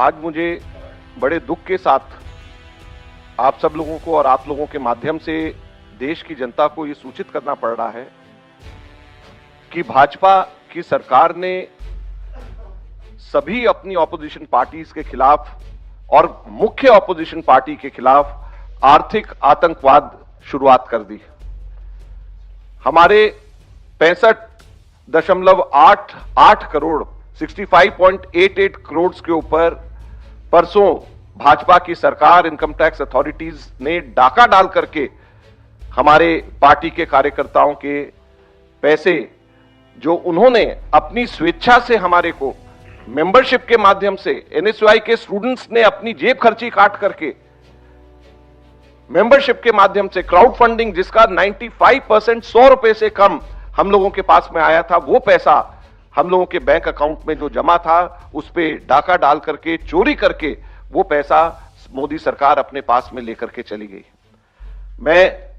आज मुझे बड़े दुख के साथ आप सब लोगों को और आप लोगों के माध्यम से देश की जनता को ये सूचित करना पड़ रहा है कि भाजपा की सरकार ने सभी अपनी ऑपोजिशन पार्टीज के खिलाफ और मुख्य ऑपोजिशन पार्टी के खिलाफ आर्थिक आतंकवाद शुरुआत कर दी। हमारे 65.88 करोड़ 65.88 करोड़ के ऊपर परसों भाजपा की सरकार इनकम टैक्स अथॉरिटीज ने डाका डाल करके हमारे पार्टी के कार्यकर्ताओं के पैसे जो उन्होंने अपनी स्वेच्छा से हमारे को मेंबरशिप के माध्यम से एनएसयूआई के स्टूडेंट्स ने अपनी जेब खर्ची काट करके मेंबरशिप के माध्यम से क्राउड फंडिंग जिसका 95% 100 रुपए से कम हम लोगों के पास में आया था, वो पैसा हम लोगों के बैंक अकाउंट में जो जमा था उस पे डाका डाल करके चोरी करके वो पैसा मोदी सरकार अपने पास में लेकर के चली गई। मैं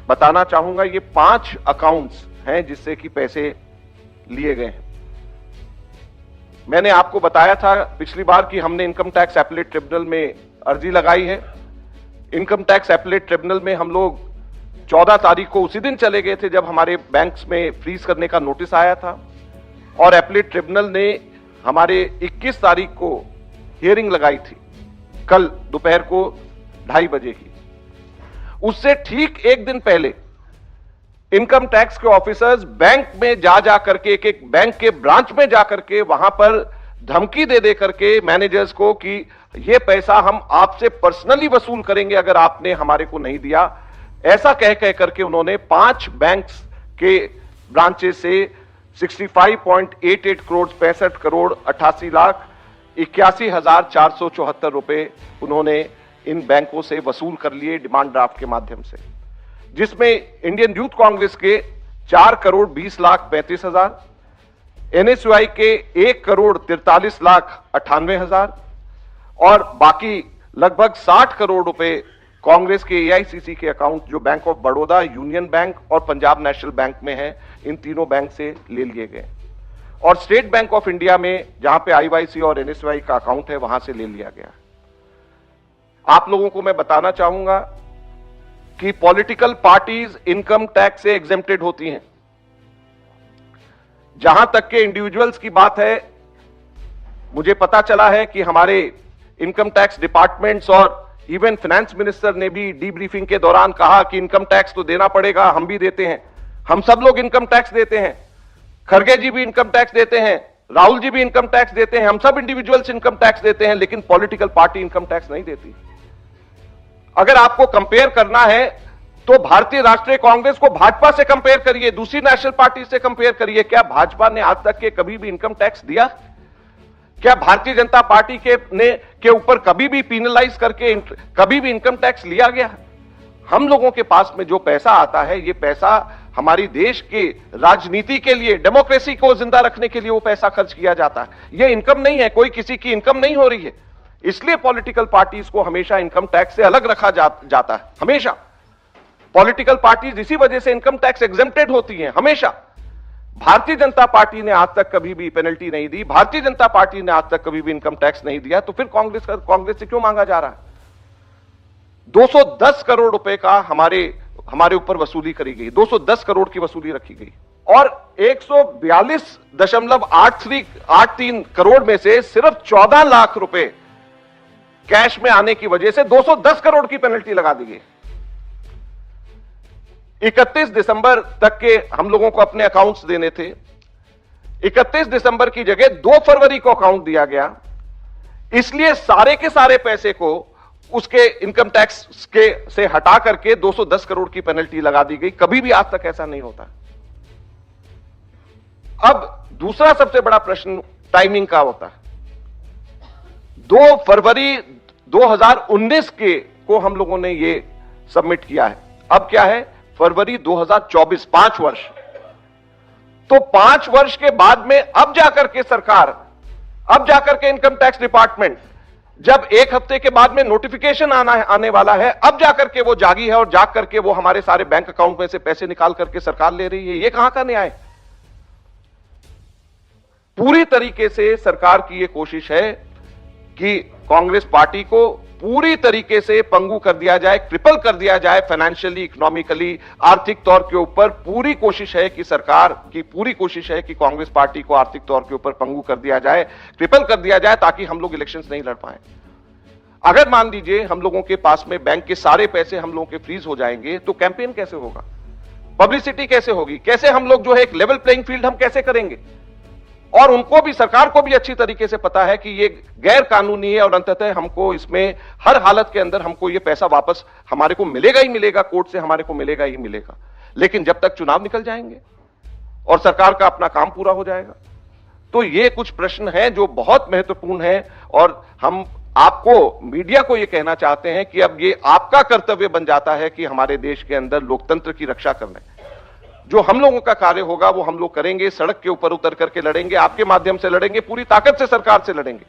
बताना चाहूंगा ये 5 अकाउंट्स हैं जिससे कि पैसे लिए गए हैं। मैंने आपको बताया था पिछली बार कि हमने इनकम टैक्स एपेलेट ट्रिब्यूनल में अर्जी लगाई है। इनकम टैक्स एपेलेट ट्रिब्यूनल में हम लोग 14 तारीख को उसी दिन चले गए थे जब हमारे बैंक्स में फ्रीज करने का नोटिस आया था, और एपेलेट ट्रिब्यूनल ने हमारे 21 तारीख को हियरिंग लगाई थी, कल दोपहर को 2:30 बजे की। उससे ठीक एक दिन पहले इनकम टैक्स के ऑफिसर्स बैंक में जा करके एक बैंक के ब्रांच में जा करके वहां पर धमकी दे करके मैनेजर्स को कि ये पैसा हम आपसे पर्सनली वसूल करेंगे अगर आपने हमारे को नहीं दिया, ऐसा कह करके उन्होंने 5 बैंक्स के ब्रांचेस से 65.88 करोड़ 65 करोड़ 88,81,474 रुपए उन्होंने इन बैंकों से वसूल कर लिए डिमांड ड्राफ्ट के माध्यम से, जिसमें इंडियन यूथ कांग्रेस के 4 करोड़ 20,35,000, एनएसयूआई के 1 करोड़ 43,98,000 और बाकी लगभग 60 करोड़ रुपए कांग्रेस के एआईसीसी के अकाउंट जो bank of Baroda, union bank और पंजाब नेशनल बैंक में है, इन तीनों बैंक से ले लिए गए, और स्टेट बैंक ऑफ इंडिया में जहां पे आईवाईसी और एनएसयूआई का अकाउंट है वहां से ले लिया गया। आप लोगों को मैं बताना चाहूंगा कि पॉलिटिकल पार्टीज इनकम टैक्स से एग्जेम्प्टेड होती हैं। जहां तक के इंडिविजुअल्स की बात है, मुझे पता चला है कि हमारे इनकम टैक्स डिपार्टमेंट्स और इवन फाइनेंस मिनिस्टर ने भी डीब्रीफिंग के दौरान कहा कि इनकम टैक्स तो देना पड़ेगा, हम भी देते हैं, हम सब लोग इनकम टैक्स देते हैं, खड़गे जी भी इनकम टैक्स देते हैं, राहुल जी भी इनकम टैक्स देते हैं, हम सब इंडिविजुअल्स इनकम टैक्स देते हैं, लेकिन पॉलिटिकल पार्टी इनकम टैक्स नहीं देती। अगर आपको कंपेयर करना है तो भारतीय राष्ट्रीय कांग्रेस को भाजपा से कंपेयर करिए, दूसरी नेशनल पार्टी से कंपेयर करिए। क्या भाजपा ने आज तक के कभी भी इनकम टैक्स दिया? क्या भारतीय जनता पार्टी के ऊपर कभी भी पीनलाइज करके कभी भी इनकम टैक्स लिया गया? हम लोगों के पास में जो पैसा आता है, ये पैसा हमारी देश के राजनीति के लिए, डेमोक्रेसी को जिंदा रखने के लिए वो पैसा खर्च किया जाता है। ये इनकम नहीं है, कोई किसी की इनकम नहीं हो रही है। इसलिए पॉलिटिकल पार्टीज को हमेशा इनकम टैक्स से अलग रखा जाता है। हमेशा पॉलिटिकल पार्टीज इसी वजह से इनकम टैक्स एग्जेम्प्टेड होती हैं। हमेशा भारतीय जनता पार्टी ने आज तक कभी भी पेनल्टी नहीं दी, भारतीय जनता पार्टी ने आज तक कभी भी इनकम टैक्स नहीं दिया, तो फिर कांग्रेस से क्यों मांगा जा रहा है? 210 करोड़ रुपए का हमारे ऊपर वसूली करी गई, 210 करोड़ की वसूली रखी गई, और 142.83 करोड़ में से सिर्फ 14 लाख रुपए कैश में आने की वजह से 210 करोड़ की पेनल्टी लगा दी गई। 31 दिसंबर तक के हम लोगों को अपने अकाउंट्स देने थे। 31 दिसंबर की जगह 2 फरवरी को अकाउंट दिया गया, इसलिए सारे के सारे पैसे को उसके इनकम टैक्स के से हटा करके 210 करोड़ की पेनल्टी लगा दी गई। कभी भी आज तक ऐसा नहीं होता। अब दूसरा सबसे बड़ा प्रश्न टाइमिंग का होता है। 2 फरवरी 2019 को हम लोगों ने ये सबमिट किया है। अब क्या है? फरवरी 2024, 5 वर्ष। तो 5 वर्ष के बाद में अब जाकर के सरकार, अब जाकर के इनकम टैक्स डिपार्टमेंट, जब 1 हफ्ते के बाद में नोटिफिकेशन आने वाला है, अब जाकर के वो जागी है और जाग करके वो हमारे सारे बैंक अकाउंट में से पैसे निकाल करके सरकार ले रही है। ये कहां का न्याय? पूरी तरीके से सरकार की ये कोशिश है कि कांग्रेस पार्टी को पूरी तरीके से पंगु कर दिया जाए, क्रिपल कर दिया जाए फाइनेंशियली, इकोनॉमिकली, आर्थिक तौर के ऊपर। पूरी कोशिश है कि सरकार की पूरी कोशिश है कि कांग्रेस पार्टी को आर्थिक तौर के ऊपर पंगु कर दिया जाए, क्रिपल कर दिया जाए, ताकि हम लोग इलेक्शंस नहीं लड़ पाए। अगर मान लीजिए हम लोगों के पास में बैंक के सारे पैसे हम लोगों के फ्रीज हो जाएंगे, तो कैंपेन कैसे होगा, पब्लिसिटी कैसे होगी, कैसे हम लोग जो है एक लेवल प्लेइंग फील्ड हम कैसे करेंगे। और उनको भी, सरकार को भी अच्छी तरीके से पता है कि ये गैर कानूनी है और अंततः हमको इसमें हर हालत के अंदर हमको ये पैसा वापस हमारे को मिलेगा ही मिलेगा, कोर्ट से हमारे को मिलेगा ही मिलेगा। लेकिन जब तक चुनाव निकल जाएंगे और सरकार का अपना काम पूरा हो जाएगा, तो ये कुछ प्रश्न हैं जो बहुत महत्वपूर्ण है। और हम आपको, मीडिया को ये कहना चाहते हैं कि अब ये आपका कर्तव्य बन जाता है कि हमारे देश के अंदर लोकतंत्र की रक्षा करना। जो हम लोगों का कार्य होगा वो हम लोग करेंगे, सड़क के ऊपर उतर करके लड़ेंगे, आपके माध्यम से लड़ेंगे, पूरी ताकत से सरकार से लड़ेंगे।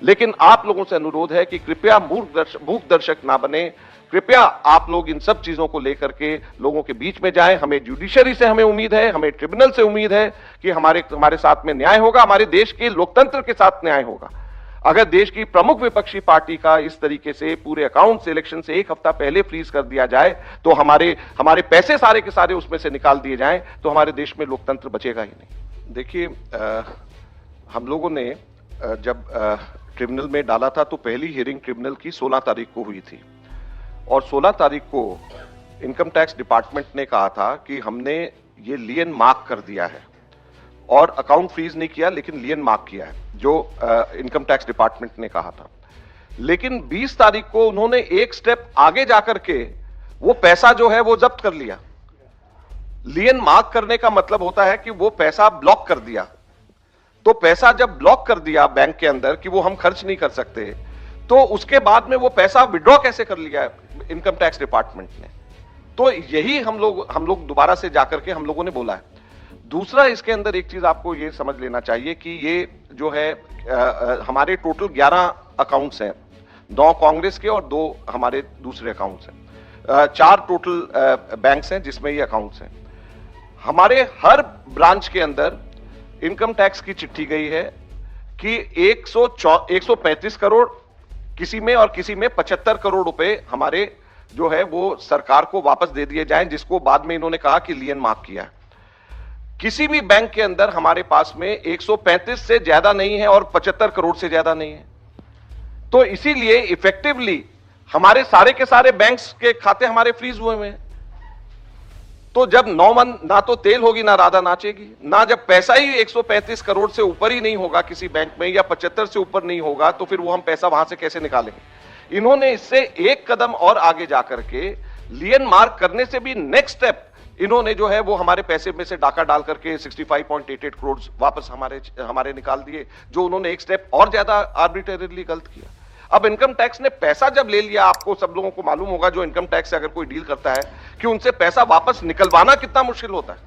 लेकिन आप लोगों से अनुरोध है कि कृपया मूक दर्शक ना बने, कृपया आप लोग इन सब चीजों को लेकर के लोगों के बीच में जाएं। हमें जुडिशरी से हमें उम्मीद है, हमें ट्रिब्यूनल से उम्मीद है कि हमारे साथ में न्याय होगा, हमारे देश के लोकतंत्र के साथ न्याय होगा। अगर देश की प्रमुख विपक्षी पार्टी का इस तरीके से पूरे अकाउंट्स इलेक्शन से एक हफ्ता पहले फ्रीज कर दिया जाए, तो हमारे पैसे सारे के सारे उसमें से निकाल दिए जाएं, तो हमारे देश में लोकतंत्र बचेगा ही नहीं। देखिए, हम लोगों ने जब ट्रिब्यूनल में डाला था, तो पहली हियरिंग ट्रिब्यूनल की 16 तारीख को हुई थी और 16 तारीख को इनकम टैक्स डिपार्टमेंट ने कहा था कि हमने ये लियन मार्क कर दिया है और अकाउंट फ्रीज नहीं किया, लेकिन लियन मार्क किया है, जो इनकम टैक्स डिपार्टमेंट ने कहा था। लेकिन 20 तारीख को उन्होंने एक स्टेप आगे जाकर के वो पैसा जो है वो जब्त कर लिया। लियन मार्क करने का मतलब होता है कि वो पैसा ब्लॉक कर दिया। तो पैसा जब ब्लॉक कर दिया बैंक के अंदर कि वो हम खर्च नहीं कर सकते, तो उसके बाद में वो पैसा विड्रॉ कैसे कर लिया इनकम टैक्स डिपार्टमेंट ने। तो यही हम लोग दोबारा से जाकर के हम लोगों ने बोला है। दूसरा, इसके अंदर एक चीज आपको ये समझ लेना चाहिए कि ये जो है हमारे टोटल 11 अकाउंट्स हैं, 9 कांग्रेस के और 2 हमारे दूसरे अकाउंट्स हैं, 4 टोटल बैंक्स हैं जिसमें ये अकाउंट्स हैं। हमारे हर ब्रांच के अंदर इनकम टैक्स की चिट्ठी गई है कि 135 करोड़ किसी में और किसी में 75 करोड़ रुपए हमारे जो है वो सरकार को वापस दे दिए जाएं, जिसको बाद में इन्होंने कहा कि लियन मार्क किया है। किसी भी बैंक के अंदर हमारे पास में 135 से ज्यादा नहीं है और 75 करोड़ से ज्यादा नहीं है। तो इसीलिए इफेक्टिवली हमारे सारे के सारे बैंक्स के खाते हमारे फ्रीज हुए हैं। तो जब 9 मन ना तो तेल होगी ना राधा नाचेगी, ना जब पैसा ही 135 करोड़ से ऊपर ही नहीं होगा किसी बैंक में या 75 से ऊपर नहीं होगा, तो फिर वो हम पैसा वहां से कैसे निकालेंगे। इन्होंने इससे एक कदम और आगे जाकर के लियन मार्क करने से भी नेक्स्ट स्टेप इन्होंने जो है वो हमारे पैसे में से डाका डाल करके 65.88 करोड़ वापस हमारे निकाल दिए, जो उन्होंने एक स्टेप और ज्यादा आर्बिट्रेरीली गलत किया। अब इनकम टैक्स ने पैसा जब ले लिया, आपको सब लोगों को मालूम होगा जो इनकम टैक्स से अगर कोई डील करता है कि उनसे पैसा वापस निकलवाना कितना मुश्किल होता है।